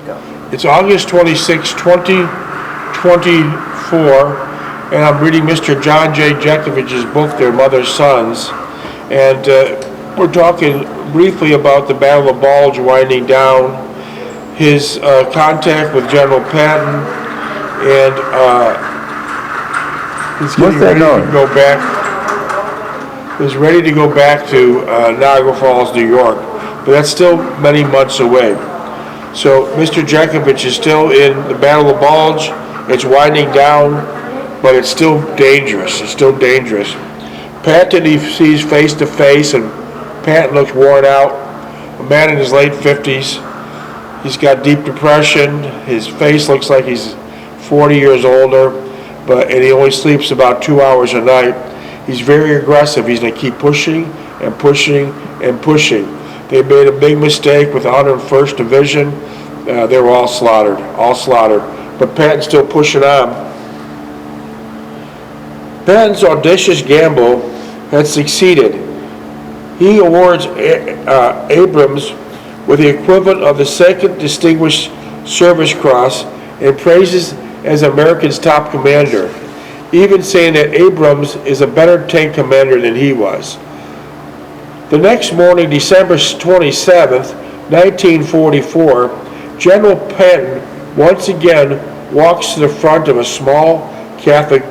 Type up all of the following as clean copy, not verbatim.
It's August 26, 2024, and I'm reading Mr. John J. Jeckovich's book, Their Mother's Sons, and we're talking briefly about the Battle of Bulge winding down, his contact with General Patton, and he's getting ready to go back. He's ready to go back to Niagara Falls, New York, but that's still many months away. So Mr. Jeckovich is still in the Battle of Bulge. It's winding down, but it's still dangerous. It's still dangerous. Patton he sees face to face, and Patton looks worn out. A man in his late 50s. He's got deep depression. His face looks like he's 40 years older, and he only sleeps about 2 hours a night. He's very aggressive. He's going to keep pushing and pushing and pushing. They made a big mistake with 101st Division. They were all slaughtered. But Patton's still pushing on. Patton's audacious gamble had succeeded. He awards Abrams with the equivalent of the Second Distinguished Service Cross and praises as America's top commander, even saying that Abrams is a better tank commander than he was. The next morning, December 27th, 1944, General Patton once again walks to the front of a small Catholic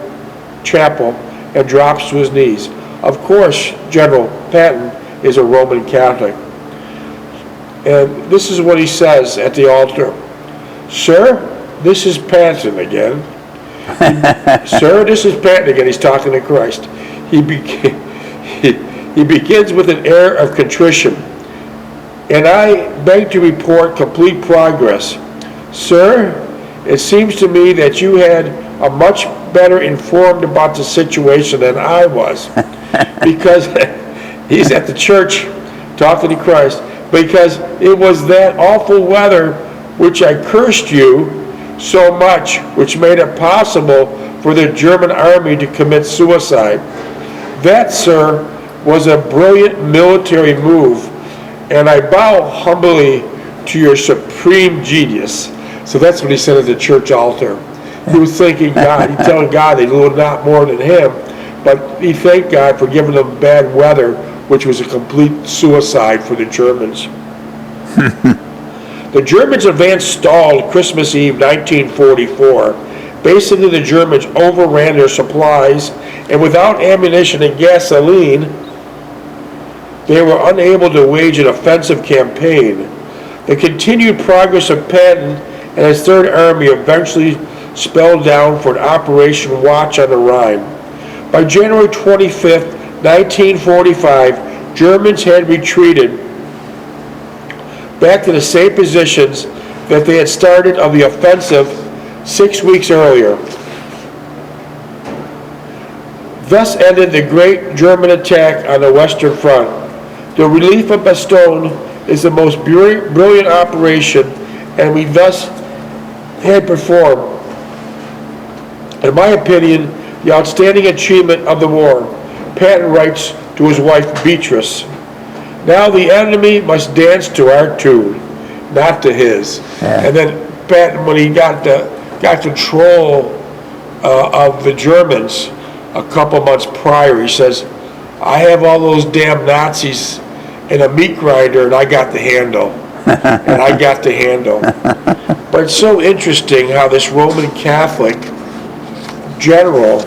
chapel and drops to his knees. Of course, General Patton is a Roman Catholic. And this is what he says at the altar. "Sir, this is Patton again." "Sir, this is Patton again." He's talking to Christ. He begins with an air of contrition. "And I beg to report complete progress. Sir, it seems to me that you had a much better informed about the situation than I was." Because he's at the church talking to Christ. "Because it was that awful weather which I cursed you so much, which made it possible for the German army to commit suicide. That, sir, was a brilliant military move, and I bow humbly to your supreme genius." So that's what he said at the church altar. He was thanking God. He's telling God they knew not more than him, but he thanked God for giving them bad weather, which was a complete suicide for the Germans. The Germans' advance stalled Christmas Eve 1944. Basically, the Germans overran their supplies, and without ammunition and gasoline, they were unable to wage an offensive campaign. The continued progress of Patton and his Third Army eventually spelled down for an Operation Watch on the Rhine. By January 25th, 1945, Germans had retreated back to the same positions that they had started of the offensive 6 weeks earlier. Thus ended the great German attack on the Western Front. The relief of Bastogne is the most brilliant operation, and we thus had performed, in my opinion, the outstanding achievement of the war. Patton writes to his wife Beatrice, "Now the enemy must dance to our tune, not to his." Yeah. And then Patton, when he got control of the Germans a couple months prior, he says, "I have all those damn Nazis in a meat grinder, and I got the handle." And I got the handle. But it's so interesting how this Roman Catholic general,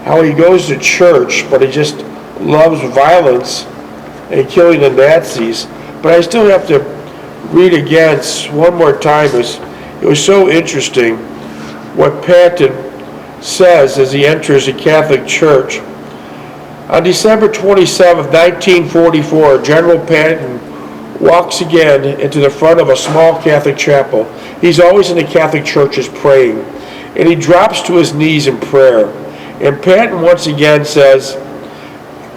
how he goes to church, but he just loves violence and killing the Nazis. But I still have to read again one more time. It was so interesting what Patton says as he enters the Catholic Church. On December 27, 1944, General Patton walks again into the front of a small Catholic chapel. He's always in the Catholic churches praying. And he drops to his knees in prayer. And Patton once again says,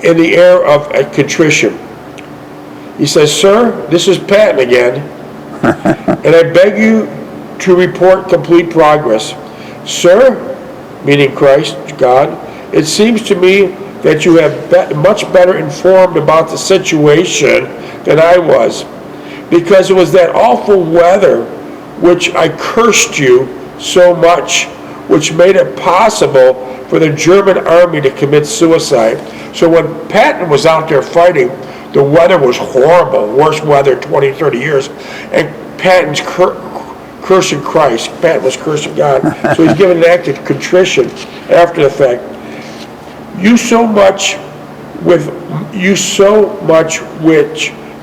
in the air of contrition, he says, "Sir, this is Patton again, and I beg you to report complete progress. Sir," meaning Christ, God, "it seems to me that you have much better informed about the situation than I was, because it was that awful weather which I cursed you so much, which made it possible for the German army to commit suicide. So when Patton was out there fighting, the weather was horrible, worst weather 20, 30 years, and Patton's cursing Christ. Patton was cursing God. So he's giving an act of contrition after the fact. You so much which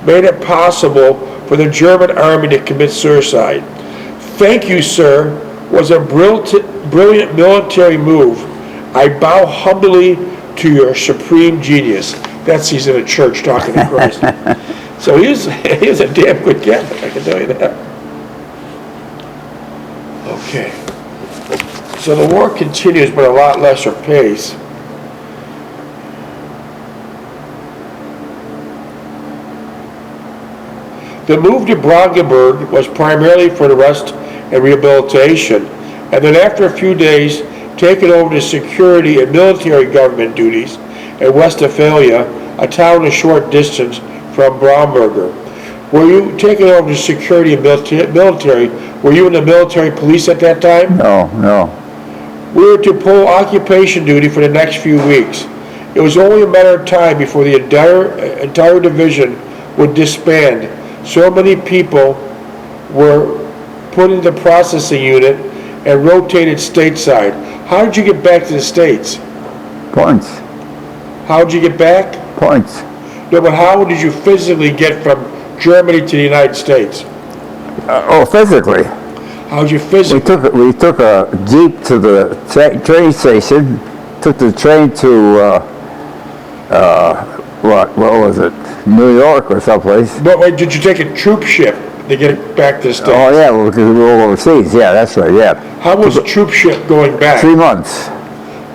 made it possible for the German army to commit suicide. Thank you, sir, was a brilliant military move. I bow humbly to your supreme genius. That's he's in a church talking to Christ. So he was a damn good Catholic, I can tell you that. Okay. So the war continues, but at a lot lesser pace. The move to Brandenburg was primarily for the rest and rehabilitation, and then after a few days, taken over to security and military government duties in Westphalia, a town a short distance from Bromberger. Were you taken over to security and military? Were you in the military police at that time? No. We were to pull occupation duty for the next few weeks. It was only a matter of time before the entire division would disband. So many people were put into the processing unit and rotated stateside. How did you get back to the States? Points. How did you get back? Points. No, but how did you physically get from Germany to the United States? Physically. How did you physically? We took a Jeep to the train station, took the train to, what was it, New York or someplace. But wait, did you take a troop ship to get back to the States? Oh yeah, because we were overseas, yeah, that's right, yeah. How was the troop ship going back? 3 months.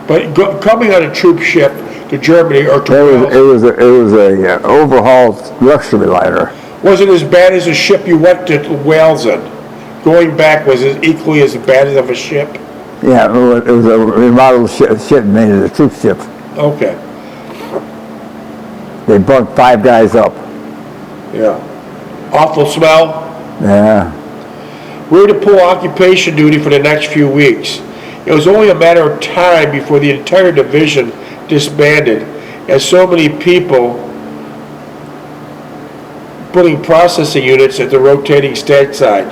But coming on a troop ship to Germany or to It was a overhauled luxury liner. Was it as bad as a ship you went to Wales in? Going back, was it equally as bad as a ship? Yeah, it was a remodeled ship made as a troop ship. Okay. They bunked 5 guys up. Yeah. Awful smell? Yeah. We were to pull occupation duty for the next few weeks. It was only a matter of time before the entire division disbanded, as so many people putting processing units at the rotating stateside.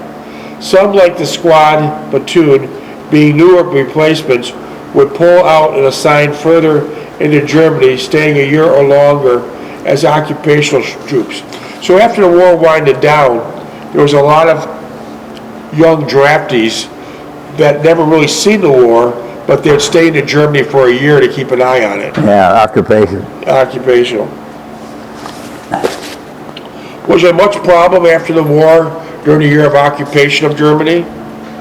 Some, like the squad platoon, being newer replacements, would pull out and assign further into Germany, staying a year or longer as occupational troops. So after the war winded down, there was a lot of young draftees that never really seen the war, but they'd stay in Germany for a year to keep an eye on it. Yeah, occupation. Occupational. Was there much problem after the war during the year of occupation of Germany?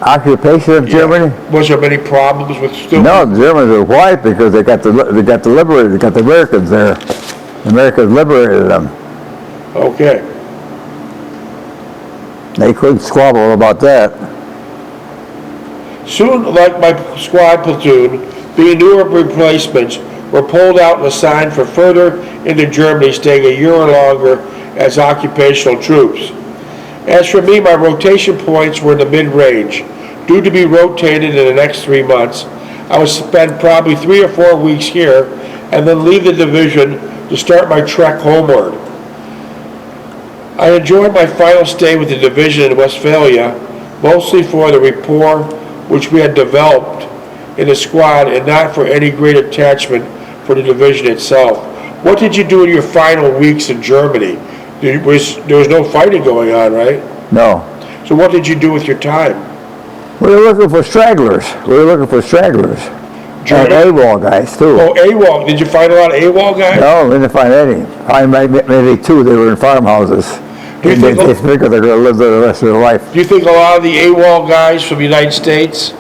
Occupation of Germany? Was there many problems with still? No, the Germans were quiet because they got the Americans there. The Americans liberated them. Okay. They couldn't squabble about that. Soon, like my squad platoon, being newer replacements, were pulled out and assigned for further into Germany, staying a year or longer as occupational troops. As for me, my rotation points were in the mid-range. Due to be rotated in the next 3 months, I would spend probably 3 or 4 weeks here and then leave the division to start my trek homeward. I enjoyed my final stay with the division in Westphalia, mostly for the rapport which we had developed in the squad and not for any great attachment for the division itself. What did you do in your final weeks in Germany? There was no fighting going on, right? No. So what did you do with your time? We were looking for stragglers. And AWOL guys, too. Oh, AWOL. Did you find a lot of AWOL guys? No, we didn't find any. I maybe 2. They were in farmhouses. They figured they're going to live there the rest of their life. Do you think a lot of the AWOL guys from the United States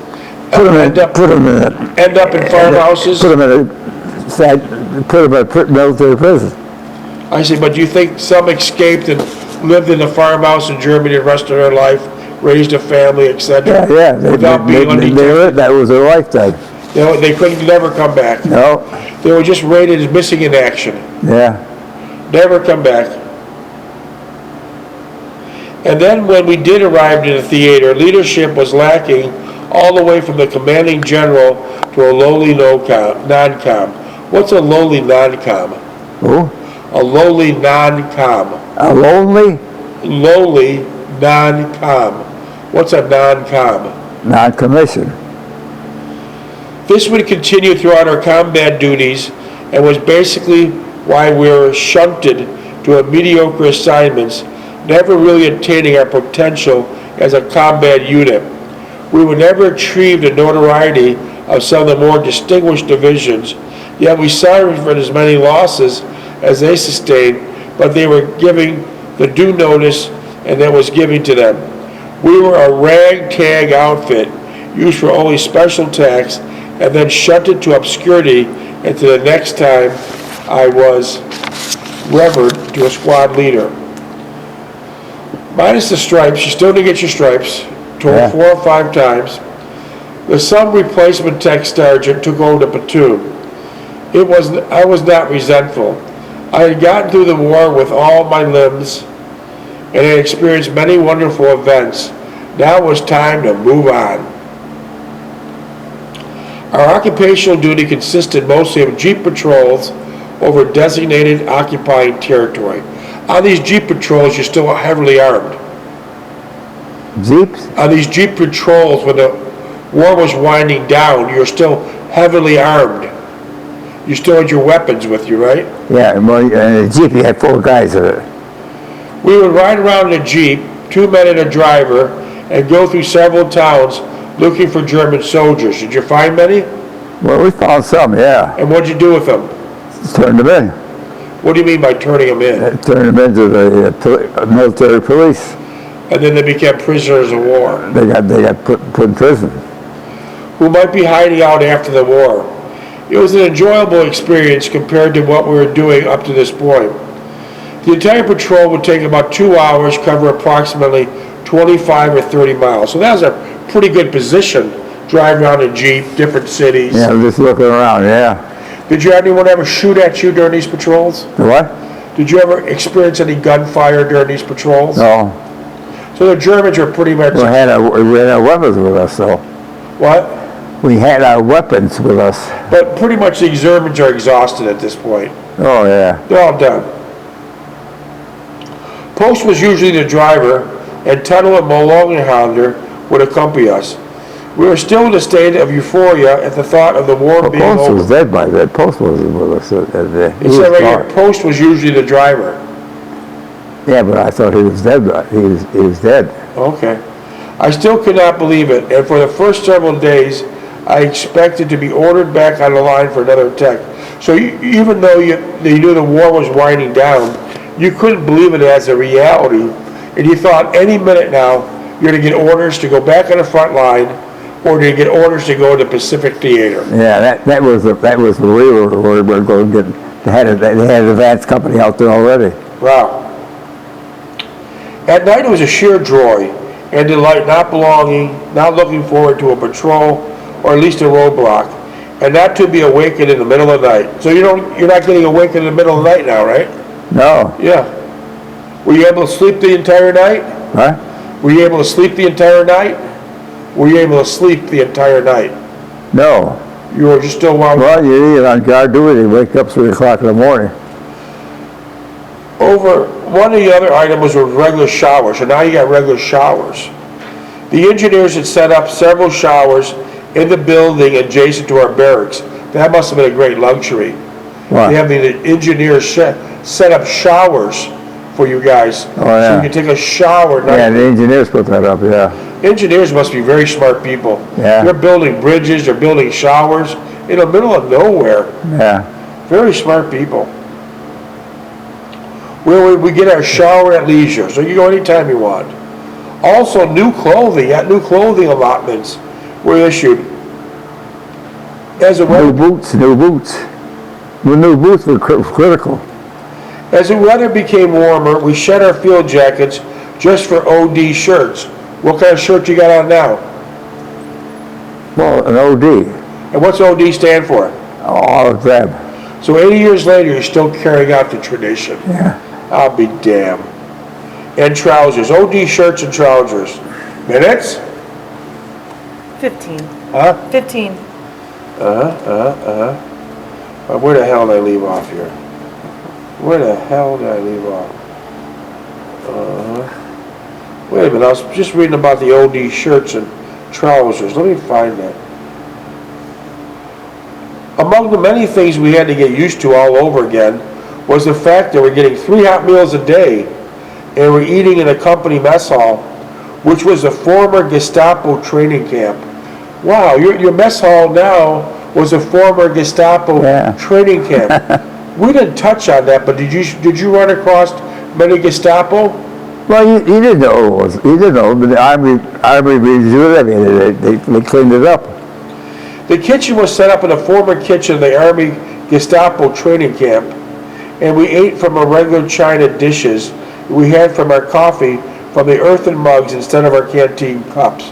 end up in farmhouses? Put them in military prison. I see, but do you think some escaped and lived in a farmhouse in Germany the rest of their life, raised a family, etc.? Yeah. Without being undetected? That was their lifetime. They couldn't never come back. No. They were just rated as missing in action. Yeah. Never come back. And then when we did arrive in the theater, leadership was lacking all the way from the commanding general to a lowly non-com. What's a lowly non-com? Who? A lowly non-com. A lonely? Lowly non-com. What's a non-com? Non-commissioned. This would continue throughout our combat duties and was basically why we were shunted to a mediocre assignments, never really attaining our potential as a combat unit. We would never achieve the notoriety of some of the more distinguished divisions, yet we suffered as many losses as they sustained, but they were giving the due notice and that was given to them. We were a ragtag outfit used for only special attacks and then shunted to obscurity until the next time I was revered to a squad leader. Minus the stripes, you still didn't get your stripes, told 4 or 5 times. The some replacement tech sergeant took over the platoon. I was not resentful. I had gotten through the war with all my limbs and had experienced many wonderful events. Now it was time to move on. Our occupational duty consisted mostly of jeep patrols over designated occupying territory. On these jeep patrols, you're still heavily armed. Jeeps? On these jeep patrols, when the war was winding down, you're still heavily armed. You still had your weapons with you, right? Yeah, well, in a Jeep you had 4 guys in it. We would ride around in a jeep, 2 men and a driver, and go through several towns looking for German soldiers. Did you find many? Well, we found some, yeah. And what'd you do with them? Turned them in. What do you mean by turning them in? Turned them into the military police. And then they became prisoners of war, They got put in prison. who might be hiding out after the war. It was an enjoyable experience compared to what we were doing up to this point. The entire patrol would take about 2 hours, cover approximately 25 or 30 miles. So that was a pretty good position, driving around in Jeep, different cities. Yeah, just looking around, yeah. Did you anyone ever shoot at you during these patrols? The what? Did you ever experience any gunfire during these patrols? No. So the Germans were pretty much... We had our weapons with us, though. What? We had our weapons with us. But pretty much the Germans are exhausted at this point. Oh, yeah. They're all done. Post was usually the driver, and Tuttle and Hollander would accompany us. We were still in a state of euphoria at the thought of the war being Post over. was dead by then. Post wasn't with us that day. It said right here, Post was usually the driver. Yeah, but I thought he was dead. He was dead. Okay. I still could not believe it, and for the first several days, I expected to be ordered back on the line for another attack. So even though you knew the war was winding down, you couldn't believe it as a reality, and you thought any minute now you're going to get orders to go back on the front line, or to get orders to go to the Pacific Theater. Yeah, that was the we were going to get. They had an advance company out there already. Wow. At night it was a sheer joy and delight, not looking forward to a patrol or at least a roadblock, and not to be awakened in the middle of the night. So you're not getting awakened in the middle of the night now, right? No. Yeah. Were you able to sleep the entire night? Huh? Were you able to sleep the entire night? Were you able to sleep the entire night? No. You were just still wound up? Well, you're on guard duty. You wake up 3 o'clock in the morning. One of the other items was regular showers, so now you got regular showers. The engineers had set up several showers in the building adjacent to our barracks. That must have been a great luxury. What? They have the engineers set up showers for you guys. Oh, yeah. So you can take a shower. Yeah, the engineers put that up, yeah. Engineers must be very smart people. Yeah. They're building bridges, they're building showers in the middle of nowhere. Yeah. Very smart people. We get our shower at leisure, so you can go anytime you want. Also, new clothing allotments were issued. New boots. The new boots were critical. As the weather became warmer, we shed our field jackets just for OD shirts. What kind of shirt you got on now? Well, an OD. And what's OD stand for? All of them. So 80 years later, you're still carrying out the tradition. Yeah. I'll be damned. and trousers. OD shirts and trousers. Minutes? 15. Huh? 15. Where the hell did I leave off here? Where the hell did I leave off? Wait a minute, I was just reading about the OD shirts and trousers. Let me find that. Among the many things we had to get used to all over again was the fact that we're getting 3 hot meals a day and we're eating in a company mess hall, which was a former Gestapo training camp. Wow, your mess hall now was a former Gestapo training camp. We didn't touch on that, but did you run across many Gestapo? Well, you didn't know it was. You didn't know, but the Army reviewed it. I mean, they cleaned it up. The kitchen was set up in a former kitchen of the Army Gestapo training camp, and we ate from our regular china dishes we had from our coffee from the earthen mugs instead of our canteen cups.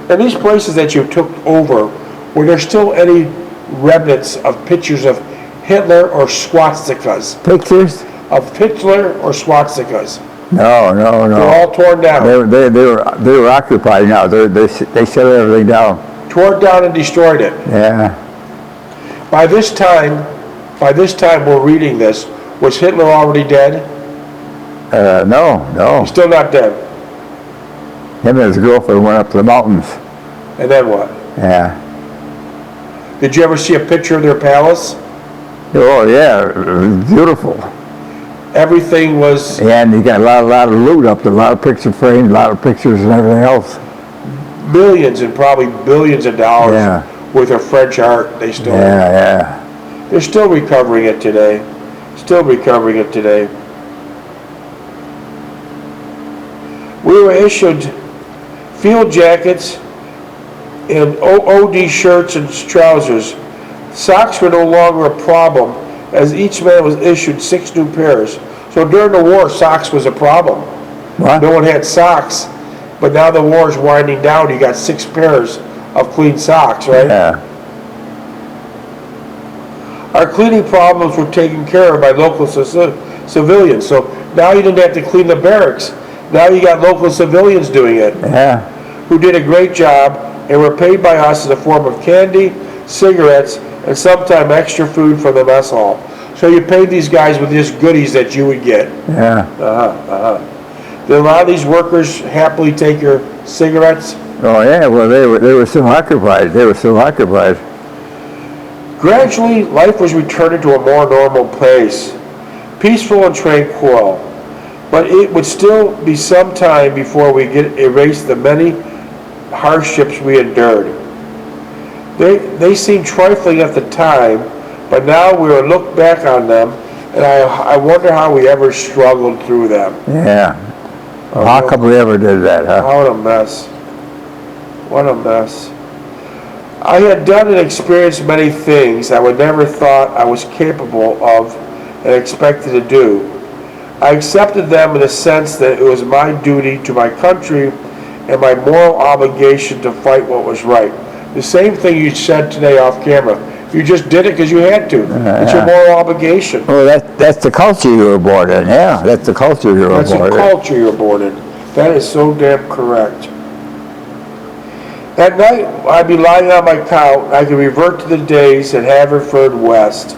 And these places that you took over, were there still any remnants of pictures of Hitler or swastikas? Pictures? Of Hitler or swastikas? No. They're all torn down. They were occupied now. They shut everything down. Tore down and destroyed it. Yeah. By this time we're reading this, was Hitler already dead? No. He's still not dead. Him and his girlfriend went up to the mountains. And then what? Yeah. Did you ever see a picture of their palace? Oh yeah, it was beautiful. Everything was... And you got a lot of loot up there, a lot of picture frames, a lot of pictures and everything else. Millions and probably billions of dollars worth of French art they stole. Yeah. They're still recovering it today. We were issued field jackets and OD shirts and trousers. Socks were no longer a problem, as each man was issued 6 new pairs. So during the war, socks was a problem. What? No one had socks, but now the war is winding down. You got 6 pairs of clean socks, right? Yeah. Our cleaning problems were taken care of by local civilians. So now you didn't have to clean the barracks. Now you got local civilians doing it. Yeah. Who did a great job and were paid by us in the form of candy, cigarettes, and sometimes extra food from the mess hall. So you paid these guys with just goodies that you would get. Yeah. Did a lot of these workers happily take your cigarettes? Oh yeah. Well, they were still occupied. Gradually, life was returning to a more normal pace, peaceful and tranquil. But it would still be some time before we get erased the many hardships we endured. They seemed trifling at the time, but now we will look back on them, and I wonder how we ever struggled through them. Yeah. Well, how come we ever did that, huh? What a mess. What a mess. I had done and experienced many things I would never thought I was capable of and expected to do. I accepted them in the sense that it was my duty to my country and my moral obligation to fight what was right. The same thing you said today off camera. You just did it because you had to. It's your moral obligation. Well, that's the culture you were born in, yeah. That's the culture you were born in. That's the culture you're born in. That is so damn correct. At night, I'd be lying on my couch. I could revert to the days at Haverford West,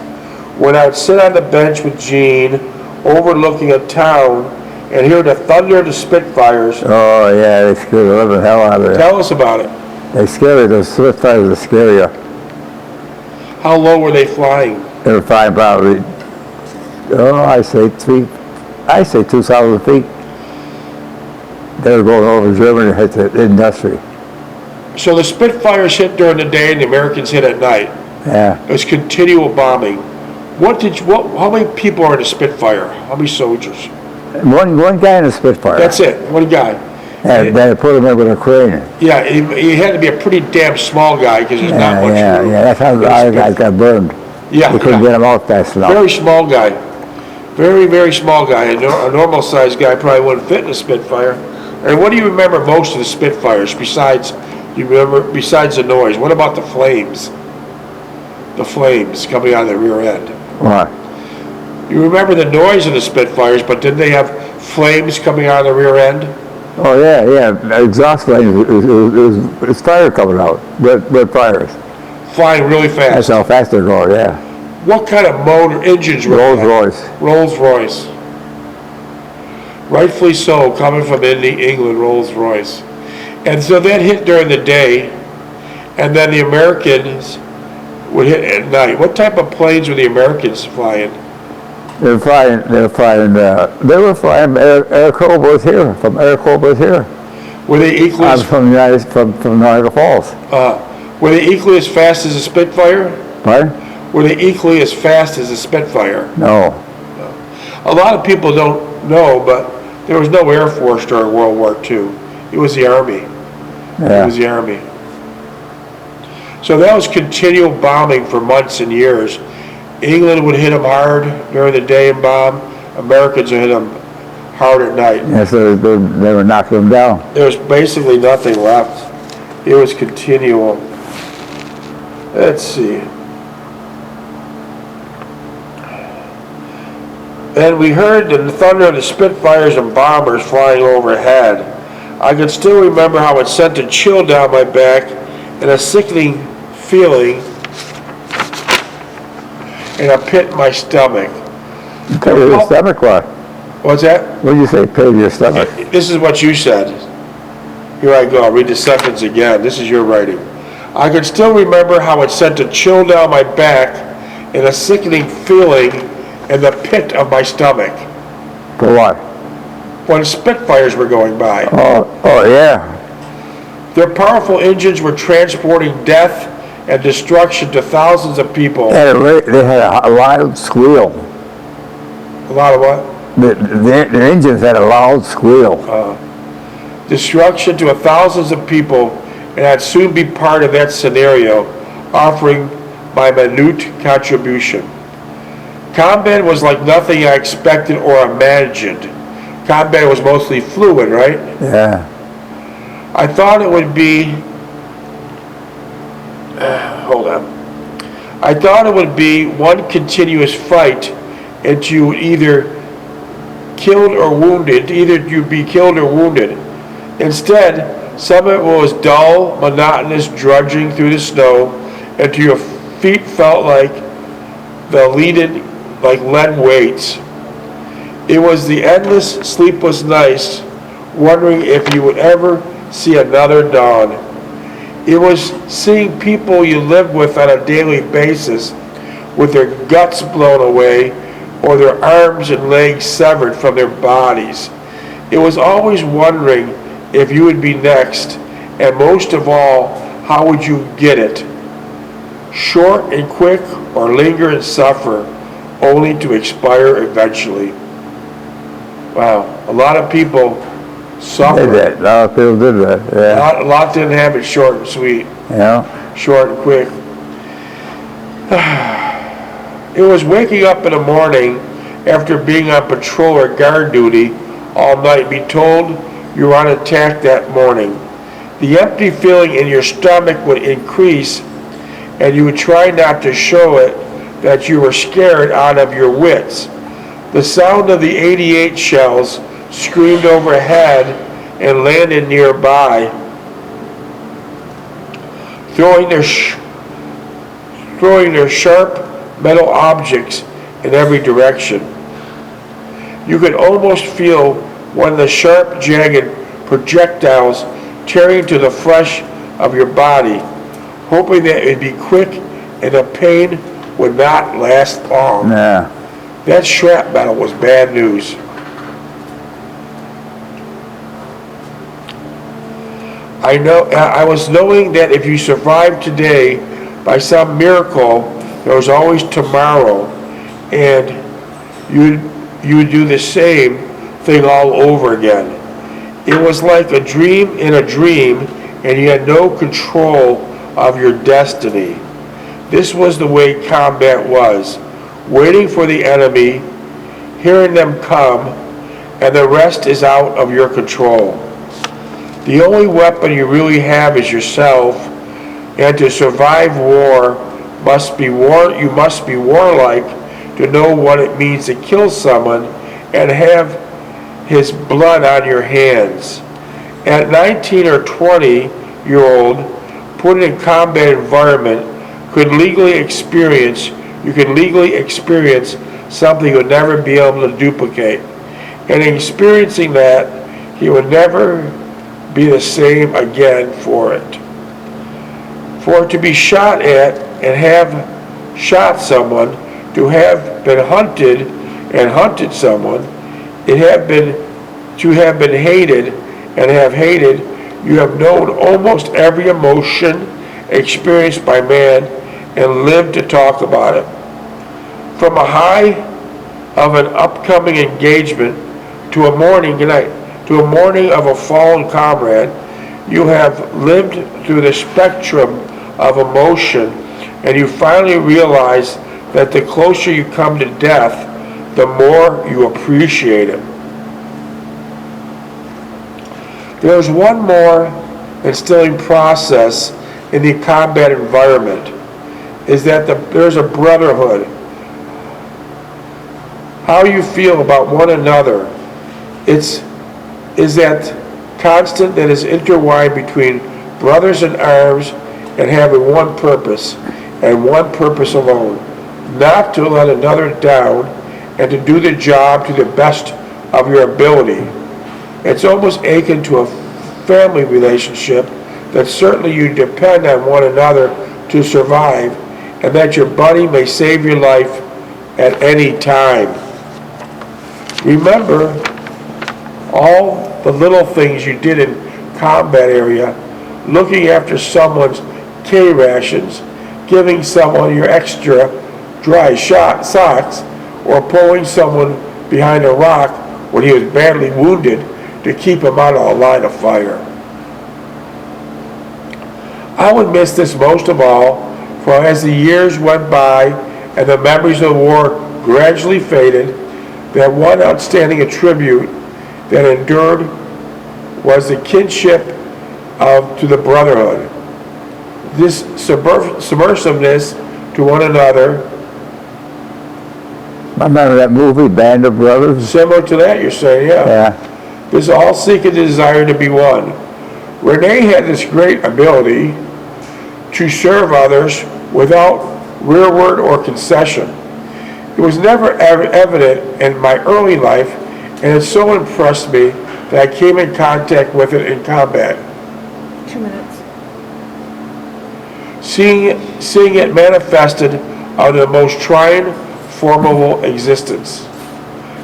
when I would sit on the bench with Gene, overlooking a town, and hear the thunder of the Spitfires. Oh yeah, they scared the living hell out of you. Tell us about it. They scare you. Those Spitfires will scare you. How low were they flying? They were flying probably, I say 2,000 feet. They were going over Germany, hit the industry. So the Spitfires hit during the day and the Americans hit at night. Yeah. It was continual bombing. How many people are in a Spitfire? How many soldiers? One guy in a Spitfire. That's it, one guy. And they put him in with a crane. Yeah, he had to be a pretty damn small guy because there's not much room. Yeah, that's how the other guys got burned. Yeah. They couldn't get him out fast enough. Very small guy. Very, very small guy. A normal sized guy probably wouldn't fit in a Spitfire. And what do you remember most of the Spitfires besides the noise? What about the flames? The flames coming out of the rear end. What? You remember the noise of the Spitfires, but didn't they have flames coming out of the rear end? Oh, yeah, exhaust flames, it's fire coming out, red fires. Flying really That's fast. how fast they're going, yeah. What kind of motor engines were Rolls that? Royce. Rolls Royce. Rightfully so, coming from England, Rolls Royce. And so that hit during the day, and then the Americans would hit at night. What type of planes were the Americans flying? They were flying Air Cobras here, from Air Cobras here. Were they equally I'm from Niagara Falls. were they equally as fast as a Spitfire? Pardon? Were they equally as fast as a Spitfire? No. A lot of people don't know, but there was no Air Force during World War II. It was the Army. Yeah. It was the Army. So that was continual bombing for months and years. England would hit them hard during the day and bomb. Americans would hit them hard at night. Yeah, so they were knocking them down. There was basically nothing left. It was continual. Let's see. And we heard the thunder of the Spitfires and bombers flying overhead. I can still remember how it sent a chill down my back and a sickening feeling in a pit in my stomach. Pay your stomach what? What's that? What did you say, pay your stomach? This is what you said. Here I go, I'll read the sentence again. This is your writing. I can still remember how it sent a chill down my back and a sickening feeling in the pit of my stomach For what? when Spitfires were going by. Oh, yeah. Their powerful engines were transporting death and destruction to thousands of people. They had a loud squeal. A lot of what? Their engines had a loud squeal. Destruction to thousands of people, and I'd soon be part of that scenario, offering my minute contribution. Combat was like nothing I expected or imagined. Combat was mostly fluid, right? Yeah. I thought it would be, I thought it would be one continuous fight, and you would either killed or wounded, either you'd be killed or wounded. Instead, some of it was dull, monotonous drudging through the snow, and to your feet felt like lead weights. It was the endless, sleepless nights, wondering if you would ever see another dawn. It was seeing people you live with on a daily basis with their guts blown away or their arms and legs severed from their bodies. It was always wondering if you would be next, and most of all, how would you get it? Short and quick, or linger and suffer, only to expire eventually. Wow, a lot of people Did suffered. that. A lot of people did that. Yeah. A lot didn't have it short and sweet, Yeah. short and quick. It was waking up in the morning after being on patrol or guard duty all night, be told you were on attack that morning. The empty feeling in your stomach would increase, and you would try not to show it that you were scared out of your wits. The sound of the 88 shells screamed overhead and landed nearby, throwing their sharp metal objects in every direction. You could almost feel one of the sharp, jagged projectiles tearing to the flesh of your body, hoping that it would be quick and the pain would not last long. Yeah. That shrapnel was bad news. I was knowing that if you survived today, by some miracle, there was always tomorrow, and you would do the same thing all over again. It was like a dream in a dream, and you had no control of your destiny. This was the way combat was, waiting for the enemy, hearing them come, and the rest is out of your control. The only weapon you really have is yourself, and to survive war, you must be warlike to know what it means to kill someone and have his blood on your hands. At 19 or 20-year-old, put in combat environment, you could legally experience something you would never be able to duplicate. And in experiencing that, he would never be the same again for it. For to be shot at and have shot someone, to have been hunted and hunted someone, to have been hated and have hated, you have known almost every emotion experienced by man and lived to talk about it. From a high of an upcoming engagement to a mourning of a fallen comrade, you have lived through the spectrum of emotion, and you finally realize that the closer you come to death, the more you appreciate it. There's one more instilling process in the combat environment, is that there's a brotherhood. How you feel about one another is that constant that is intertwined between brothers in arms and having one purpose, and one purpose alone, not to let another down and to do the job to the best of your ability. It's almost akin to a family relationship that certainly you depend on one another to survive, and that your buddy may save your life at any time. Remember all the little things you did in combat area, looking after someone's K rations, giving someone your extra dry socks, or pulling someone behind a rock when he was badly wounded to keep him out of a line of fire. I would miss this most of all, for as the years went by and the memories of the war gradually faded, that one outstanding attribute that endured was the kinship to the brotherhood. This submersiveness to one another. Remember that movie, Band of Brothers? Similar to that, you're saying, yeah. Yeah. This all seeking the desire to be one. Renee had this great ability to serve others without rearward or concession. It was never evident in my early life, and it so impressed me that I came in contact with it in combat. 2 minutes. Seeing it manifested under the most trying, formidable existence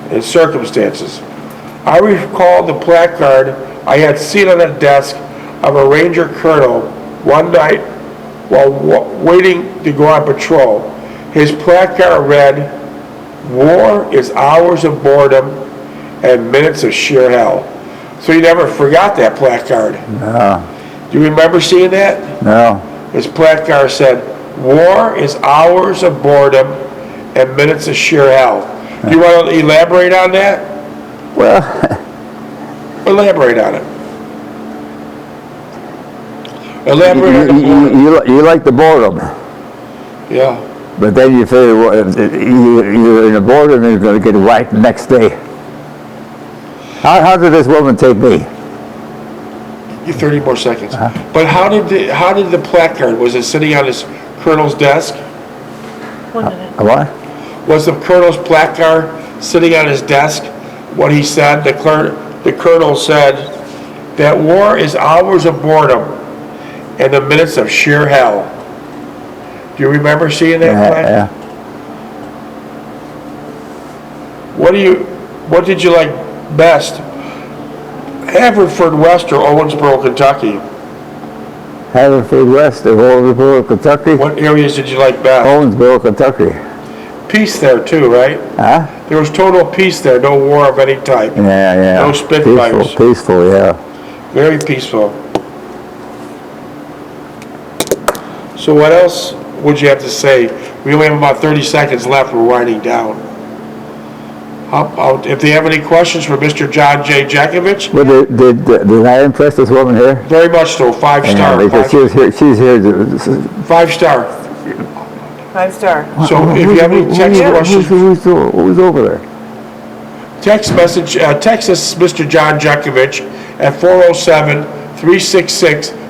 and circumstances. I recalled the placard I had seen on the desk of a Ranger Colonel one night while waiting to go on patrol. His placard read, "War is hours of boredom and minutes of sheer hell." So you never forgot that placard. No. Do you remember seeing that? No. His placard said, "War is hours of boredom and minutes of sheer hell." Do you want to elaborate on that? Well, Elaborate on it. Elaborate on the boredom. you like the boredom, Yeah. but then you figure you're in a boredom and you're going to get whacked the next day. How did this woman take me? You 30 more seconds. But how did the placard, was it sitting on his colonel's desk? 1 minute. What? Was the colonel's placard sitting on his desk? What he said, the colonel said that war is hours of boredom and the minutes of sheer hell. Do you remember seeing that placard? Yeah. What did you like best? Haverford West or Owensboro, Kentucky? Haverford West of Owensboro, Kentucky. What areas did you like best? Owensboro, Kentucky. Peace there too, right? Huh? There was total peace there, no war of any type. Yeah. No Spitfires. Peaceful, yeah. Very peaceful. So what else would you have to say? We only have about 30 seconds left. We're winding down. If they have any questions for Mr. John J. Jeckovich, Well, did I impress this woman here? very much so. 5-star. Because she's here. 5-star. 5-star. So if you have any text questions, Who's over there? text us Mr. John Jeckovich at 407-366